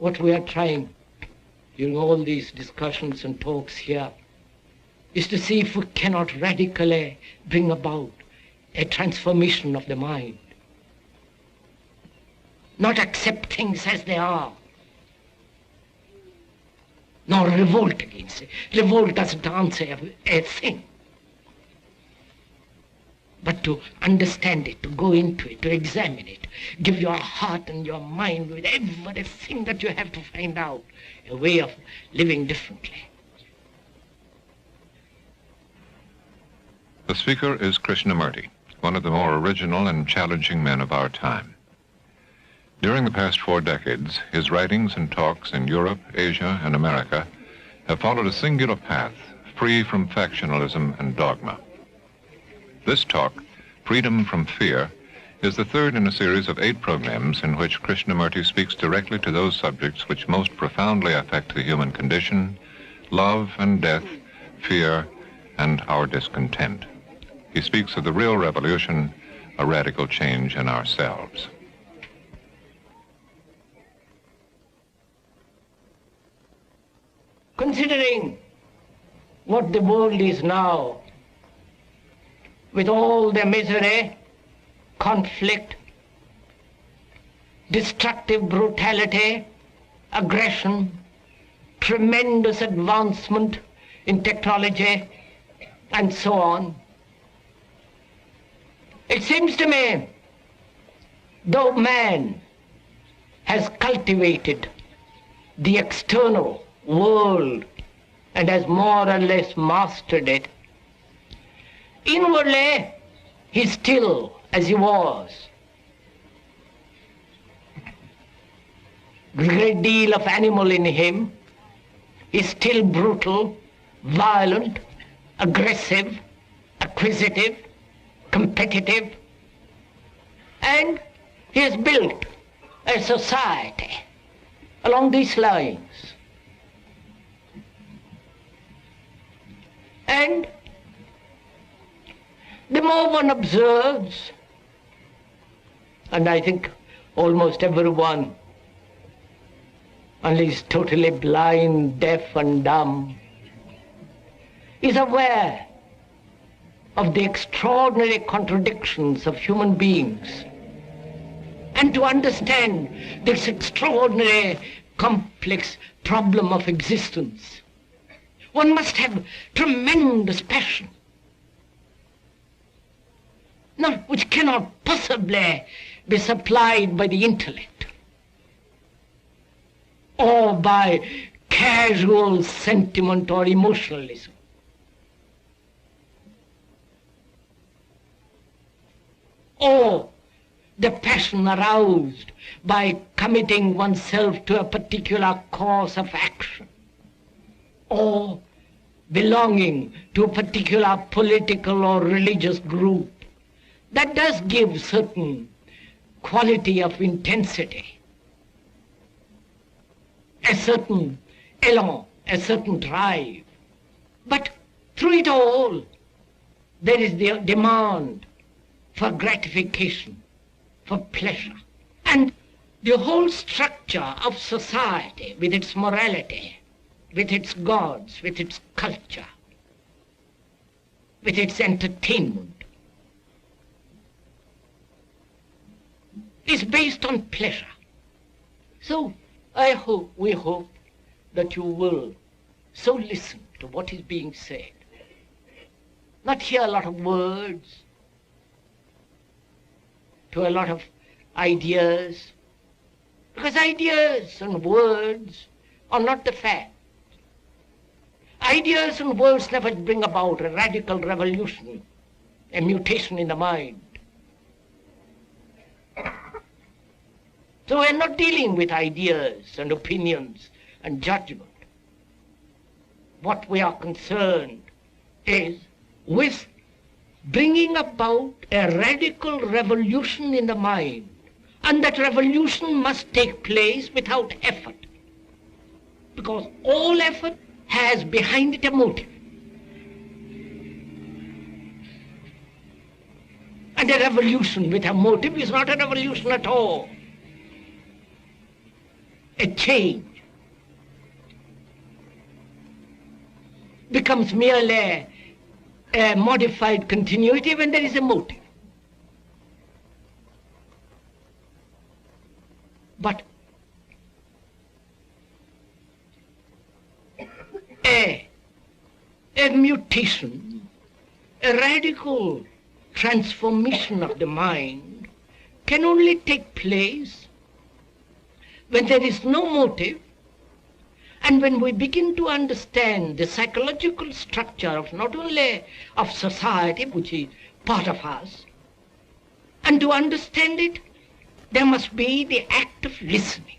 what we are trying during all these discussions and talks here is to see if we cannot radically bring about a transformation of the mind. Not accept things as they are, nor revolt against it. Revolt doesn't answer a thing. But to understand it, to go into it, to examine it, give your heart and your mind with everything that you have to find out, a way of living differently. The speaker is Krishnamurti, one of the more original and challenging men of our time. During the past 4 decades, his writings and talks in Europe, Asia, and America have followed a singular path, free from factionalism and dogma. This talk, Freedom from Fear, is the third in a series of 8 programs in which Krishnamurti speaks directly to those subjects which most profoundly affect the human condition: love and death, fear, and our discontent. He speaks of the real revolution, a radical change in ourselves. Considering what the world is now, with all the misery, conflict, destructive brutality, aggression, tremendous advancement in technology, and so on, it seems to me, though man has cultivated the external world and has more or less mastered it, inwardly he's still as he was. A great deal of animal in him. He's still brutal, violent, aggressive, acquisitive, competitive, and he has built a society along these lines. And the more one observes, and I think almost everyone, unless he's totally blind, deaf and dumb, is aware of the extraordinary contradictions of human beings. And to understand this extraordinary complex problem of existence, one must have tremendous passion, which cannot possibly be supplied by the intellect or by casual sentiment or emotionalism. Or the passion aroused by committing oneself to a particular course of action, or belonging to a particular political or religious group. That does give certain quality of intensity, a certain elan, a certain drive. But through it all, there is the demand for gratification, for pleasure. And the whole structure of society, with its morality, with its gods, with its culture, with its entertainment, is based on pleasure. So we hope that you will so listen to what is being said, not hear a lot of words, to a lot of ideas, because ideas and words are not the fact. Ideas and words never bring about a radical revolution, a mutation in the mind. So we're not dealing with ideas and opinions and judgment. What we are concerned is with bringing about a radical revolution in the mind. And that revolution must take place without effort, because all effort has behind it a motive. And a revolution with a motive is not a revolution at all. A change becomes merely a modified continuity when there is a motive. But a mutation, a radical transformation of the mind can only take place when there is no motive, and when we begin to understand the psychological structure of not only of society, which is part of us, and to understand it, there must be the act of listening.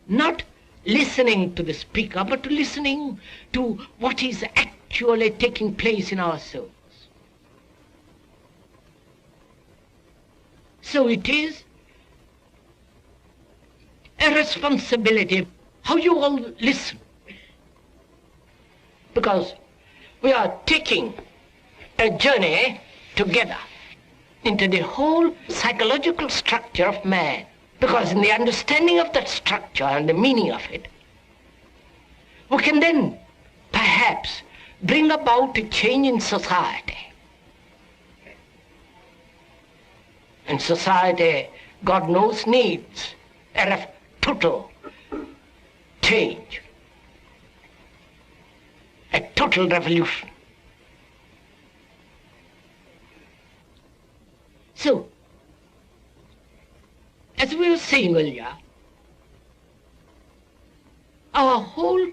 Not listening to the speaker, but to listening to what is actually taking place in our souls. So it is a responsibility how you all listen. Because we are taking a journey together into the whole psychological structure of man. Because in the understanding of that structure and the meaning of it, we can then perhaps bring about a change in society. And society, God knows, needs a total change, a total revolution. So, as we were saying earlier, our whole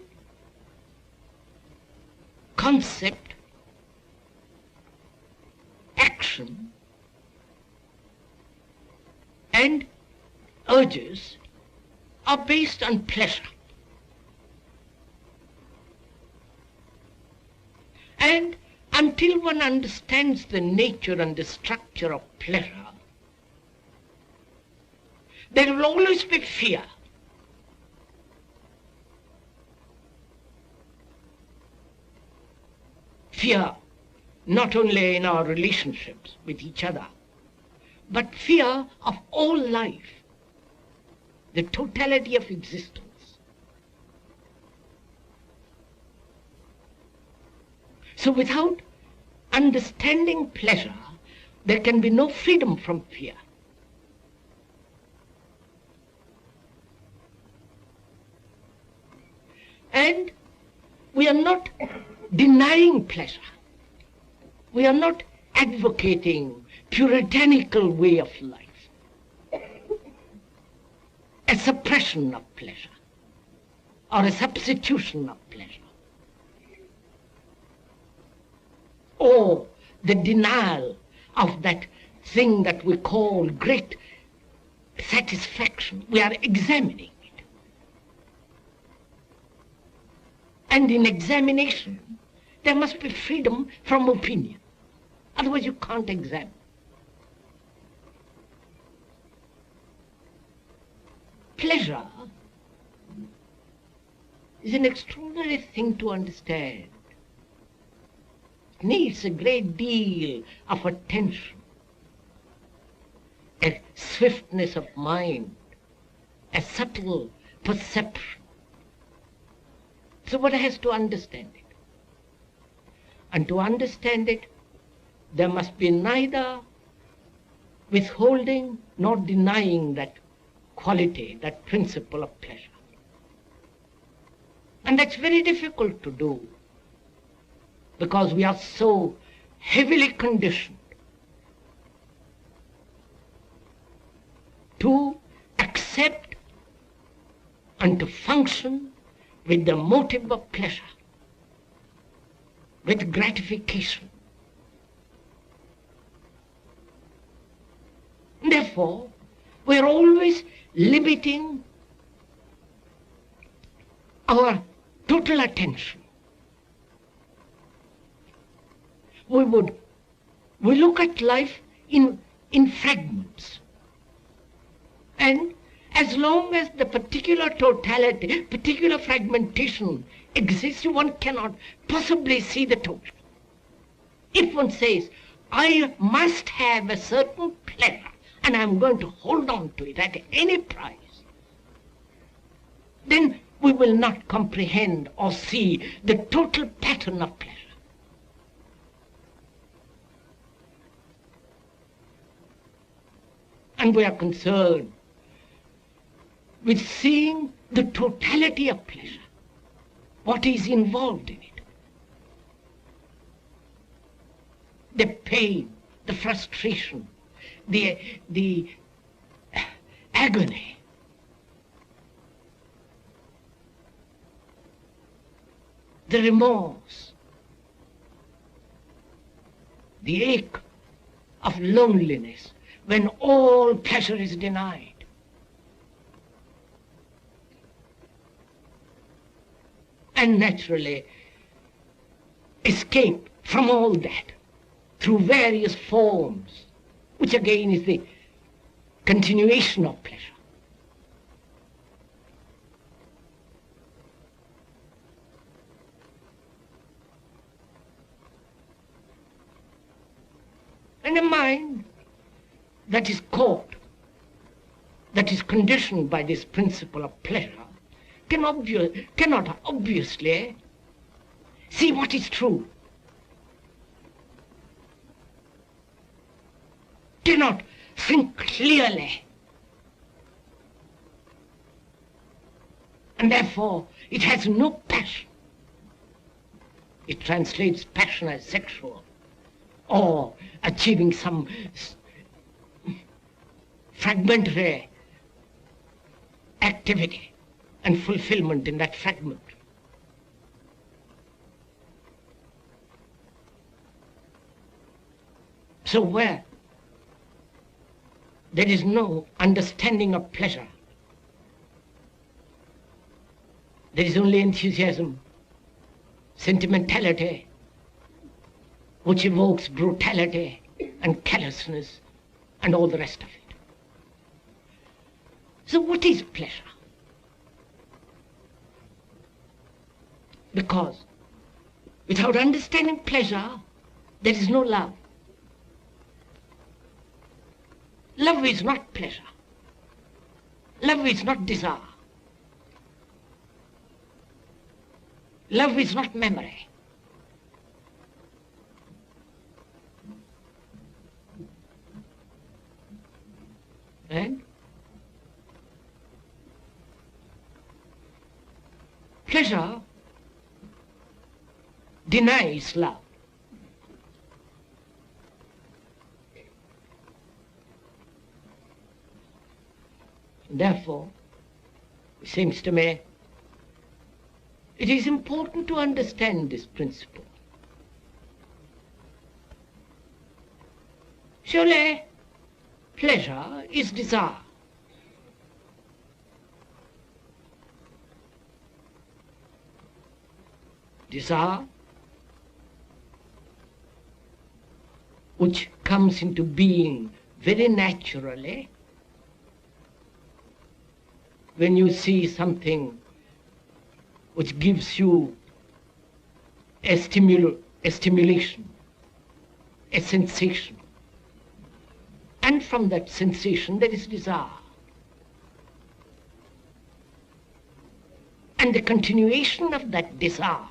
concept, action, and urges are based on pleasure. And until one understands the nature and the structure of pleasure, there will always be fear. Fear not only in our relationships with each other, but fear of all life, the totality of existence. So without understanding pleasure, there can be no freedom from fear. And we are not denying pleasure. We are not advocating puritanical way of life, a suppression of pleasure or a substitution of pleasure, or the denial of that thing that we call great satisfaction. We are examining it. And in examination, there must be freedom from opinion. Otherwise you can't examine. Pleasure is an extraordinary thing to understand. It needs a great deal of attention, a swiftness of mind, a subtle perception. So one has to understand it. And to understand it, there must be neither withholding nor denying that quality, that principle of pleasure. And that's very difficult to do, because we are so heavily conditioned to accept and to function with the motive of pleasure, with gratification. Therefore, we are always limiting our total attention. We look at life in fragments. And as long as the particular totality, particular fragmentation exists, one cannot possibly see the total. If one says, I must have a certain pleasure, and I'm going to hold on to it at any price, then we will not comprehend or see the total pattern of pleasure. And we are concerned with seeing the totality of pleasure, what is involved in it. The pain, the frustration, the agony, the remorse, the ache of loneliness when all pleasure is denied. And naturally escape from all that through various forms, which again is the continuation of pleasure. And a mind that is caught, that is conditioned by this principle of pleasure, cannot obviously see what is true, cannot think clearly, and therefore it has no passion. It translates passion as sexual, or achieving some fragmentary activity and fulfillment in that fragment. So where there is no understanding of pleasure, there is only enthusiasm, sentimentality, which evokes brutality and callousness and all the rest of it. So what is pleasure? Because without understanding pleasure, there is no love. Love is not pleasure. Love is not desire. Love is not memory. And pleasure denies love. Therefore, it seems to me, it is important to understand this principle. Surely, pleasure is desire. Desire, which comes into being very naturally when you see something which gives you a stimulation, a sensation. And from that sensation there is desire. And the continuation of that desire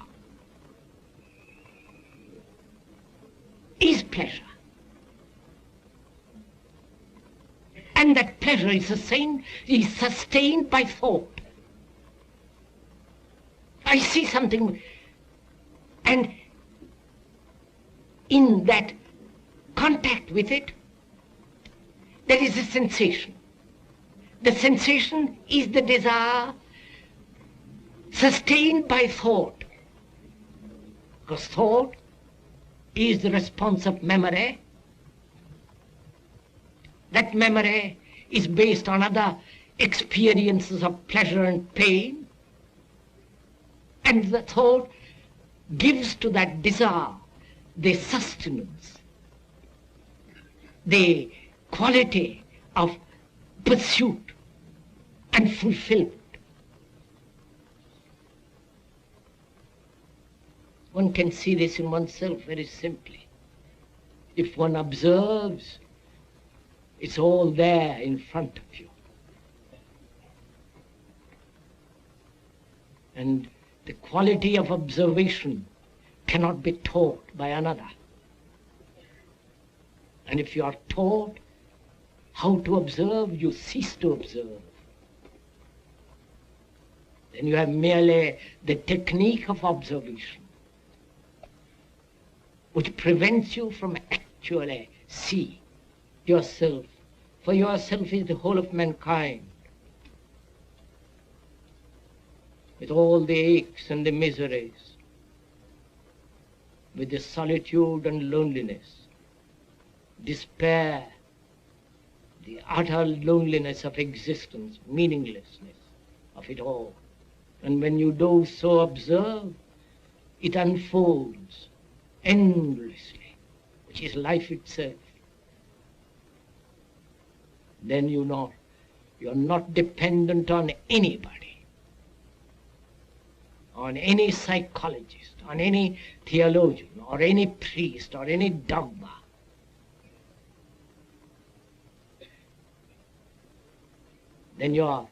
is pleasure. And that pleasure is sustained by thought. I see something, and in that contact with it, there is a sensation. The sensation is the desire sustained by thought. Because thought is the response of memory. That memory is based on other experiences of pleasure and pain. And the thought gives to that desire the sustenance, the quality of pursuit and fulfillment. One can see this in oneself very simply. If one observes, it's all there in front of you. And the quality of observation cannot be taught by another. And if you are taught how to observe, you cease to observe. Then you have merely the technique of observation, which prevents you from actually seeing yourself. For yourself is the whole of mankind, with all the aches and the miseries, with the solitude and loneliness, despair, the utter loneliness of existence, meaninglessness of it all. And when you do so observe, it unfolds endlessly, which is life itself. Then you're not dependent on anybody, on any psychologist, on any theologian, or any priest, or any dogma. Then you are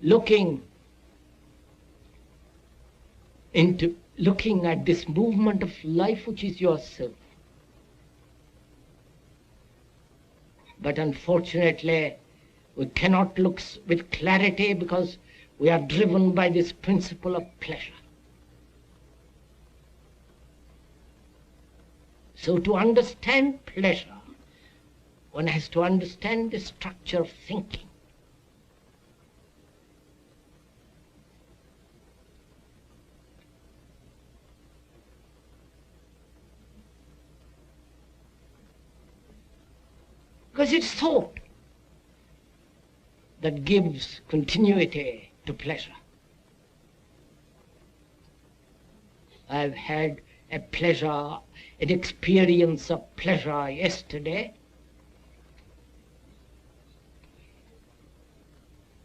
looking at this movement of life which is yourself. But unfortunately, we cannot look with clarity because we are driven by this principle of pleasure. So to understand pleasure, one has to understand the structure of thinking. Because it's thought that gives continuity to pleasure. I've had an experience of pleasure yesterday,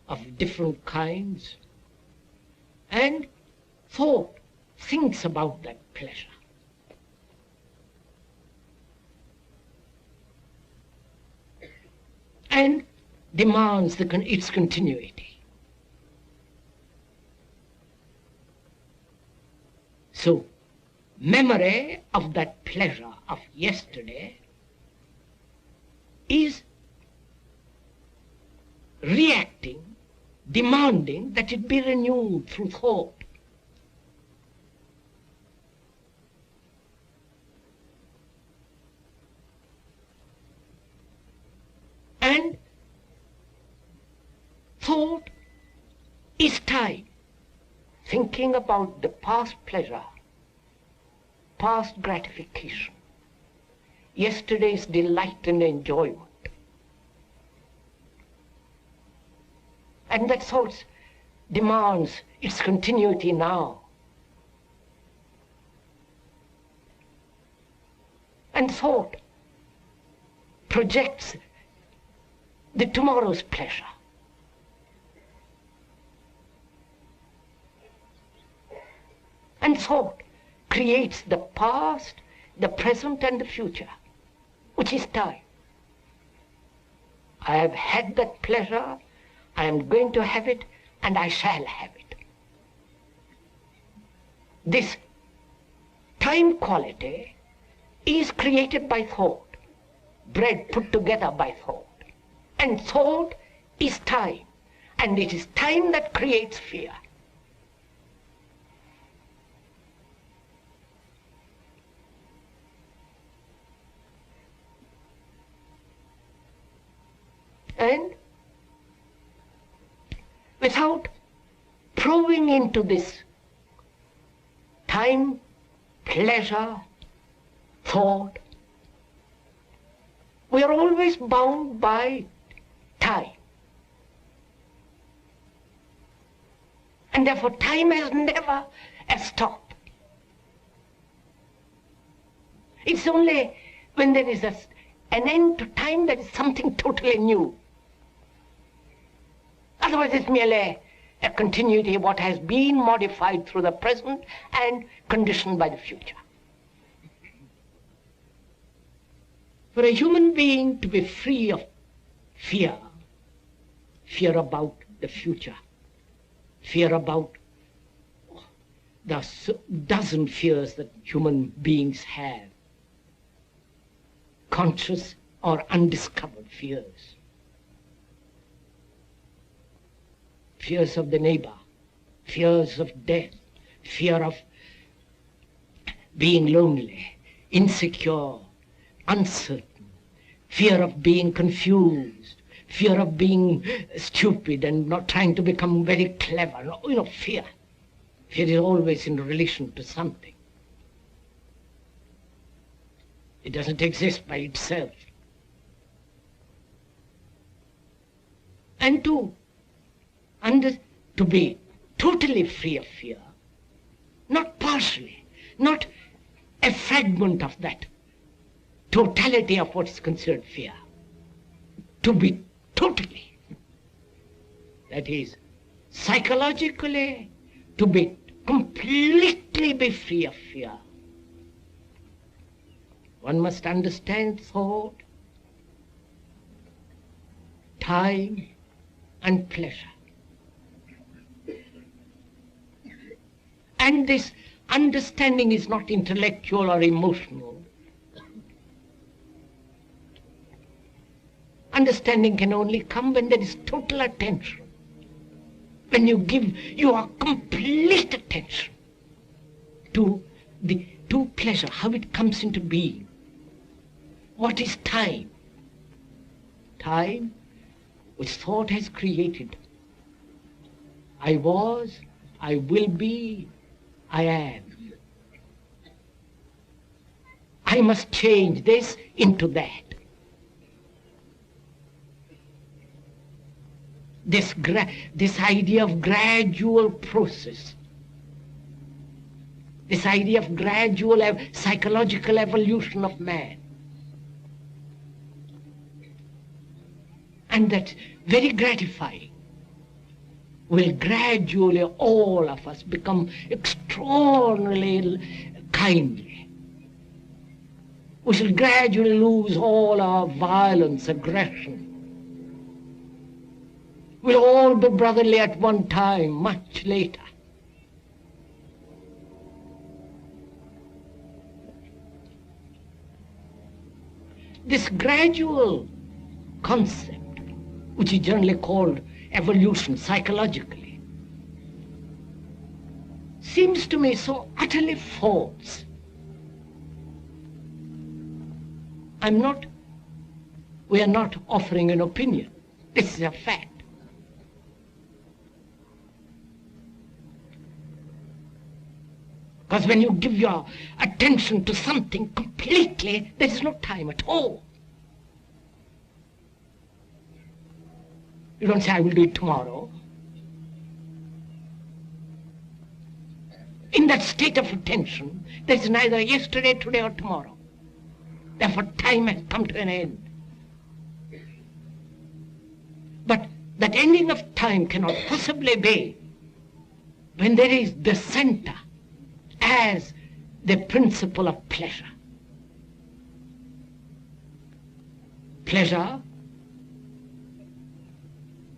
of different kinds, and thought thinks about that pleasure. And demands its continuity. So, memory of that pleasure of yesterday is reacting, demanding that it be renewed through thought. And thought is time, thinking about the past pleasure, past gratification, yesterday's delight and enjoyment. And that thought demands its continuity now. And thought projects the tomorrow's pleasure. And thought creates the past, the present, and the future, which is time. I have had that pleasure, I am going to have it, and I shall have it. This time quality is created by thought, bread put together by thought. And thought is time, and it is time that creates fear. And without probing into this time, pleasure, thought, we are always bound by time. And therefore time has never a stop. It's only when there is an end to time that is something totally new. Otherwise it's merely a continuity of what has been modified through the present and conditioned by the future. For a human being to be free of fear, fear about the future, fear about There are dozen fears that human beings have, conscious or undiscovered fears. Fears of the neighbor, fears of death, fear of being lonely, insecure, uncertain, fear of being confused, fear of being stupid and not trying to become very clever. You know, fear. Fear is always in relation to something. It doesn't exist by itself. And to be totally free of fear, not partially, not a fragment of that totality of what is considered fear, to be totally, that is, psychologically, to be completely be free of fear. One must understand thought, time, and pleasure. And this understanding is not intellectual or emotional. Understanding can only come when there is total attention. When you give your complete attention to pleasure, how it comes into being. What is time? Time, which thought has created. I was, I will be, I am. I must change this into that. This idea of gradual process, this idea of gradual psychological evolution of man. And that's very gratifying. Will gradually all of us become extraordinarily kindly. We shall gradually lose all our violence, aggression. We'll all be brotherly at one time, much later. This gradual concept, which is generally called evolution psychologically, seems to me so utterly false. We are not offering an opinion. This is a fact. Because when you give your attention to something completely, there is no time at all. You don't say, I will do it tomorrow. In that state of attention, there is neither yesterday, today, or tomorrow. Therefore, time has come to an end. But that ending of time cannot possibly be when there is the center as the principle of pleasure. Pleasure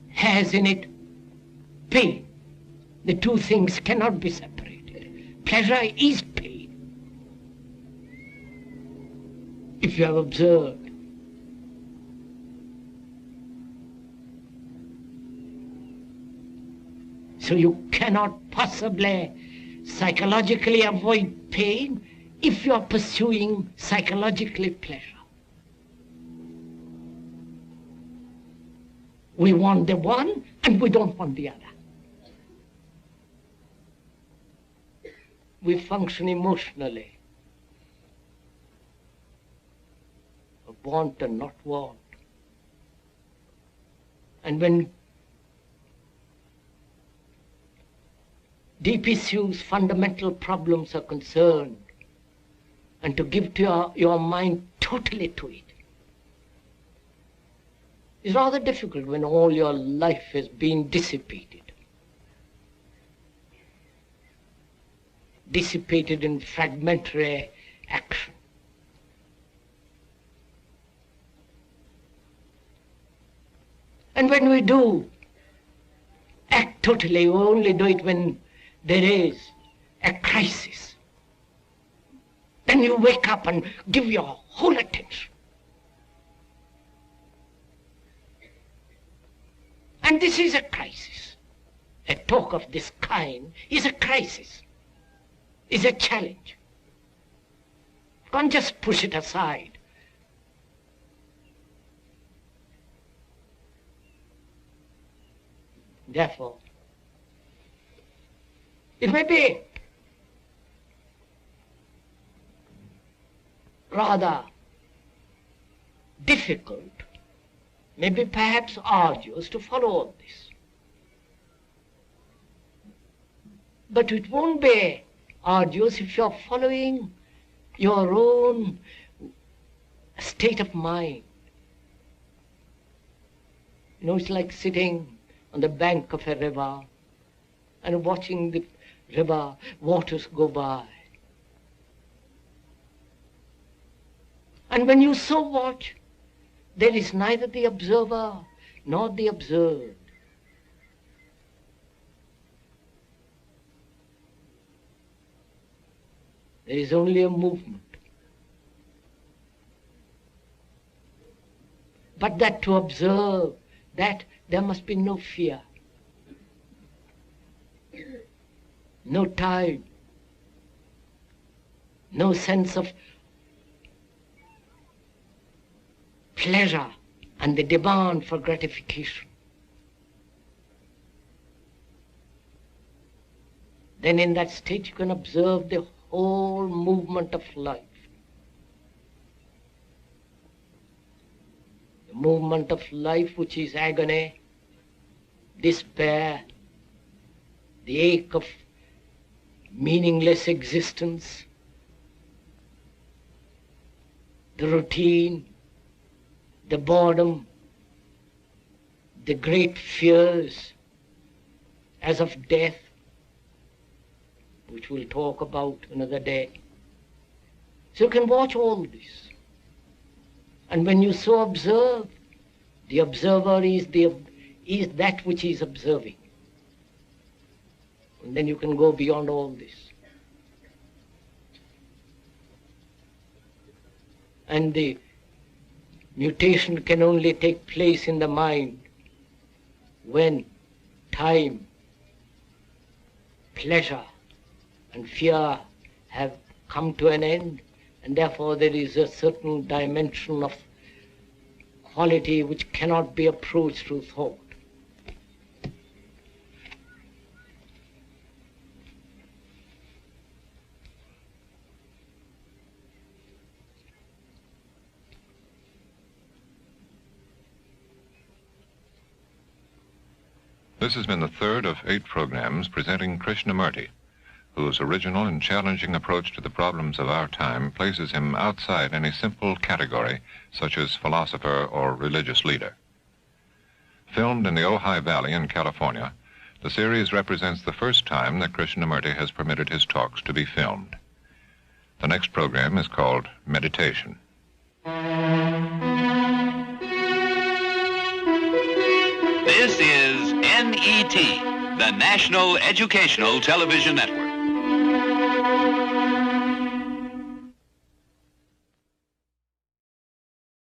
has in it pain. The two things cannot be separated. Pleasure is pain. If you have observed, so you cannot possibly psychologically avoid pain if you are pursuing psychologically pleasure. We want the one and we don't want the other. We function emotionally. Want and not want. And when deep issues, fundamental problems are concerned, and to give to your mind totally to it, is rather difficult when all your life has been dissipated. Dissipated in fragmentary action. And when we do act totally, we only do it when there is a crisis, then you wake up and give your whole attention. And this is a crisis. A talk of this kind is a crisis, is a challenge. You can't just push it aside. Therefore, it may be rather difficult, maybe perhaps arduous to follow all this. But it won't be arduous if you're following your own state of mind. You know, it's like sitting on the bank of a river and watching the river waters go by. And when you so watch, there is neither the observer nor the observed. There is only a movement. But that to observe, that there must be no fear, no tide, no sense of pleasure and the demand for gratification. Then in that state you can observe the whole movement of life. The movement of life which is agony, despair, the ache of meaningless existence, the routine, the boredom, the great fears as of death, which we'll talk about another day. So you can watch all this. And when you so observe, the observer is that which is observing. And then you can go beyond all this. And the mutation can only take place in the mind when time, pleasure, and fear have come to an end, and therefore there is a certain dimension of quality which cannot be approached through thought. This has been the third of 8 programs presenting Krishnamurti, whose original and challenging approach to the problems of our time places him outside any simple category such as philosopher or religious leader. Filmed in the Ojai Valley in California, the series represents the first time that Krishnamurti has permitted his talks to be filmed. The next program is called Meditation. This is NET, the National Educational Television Network.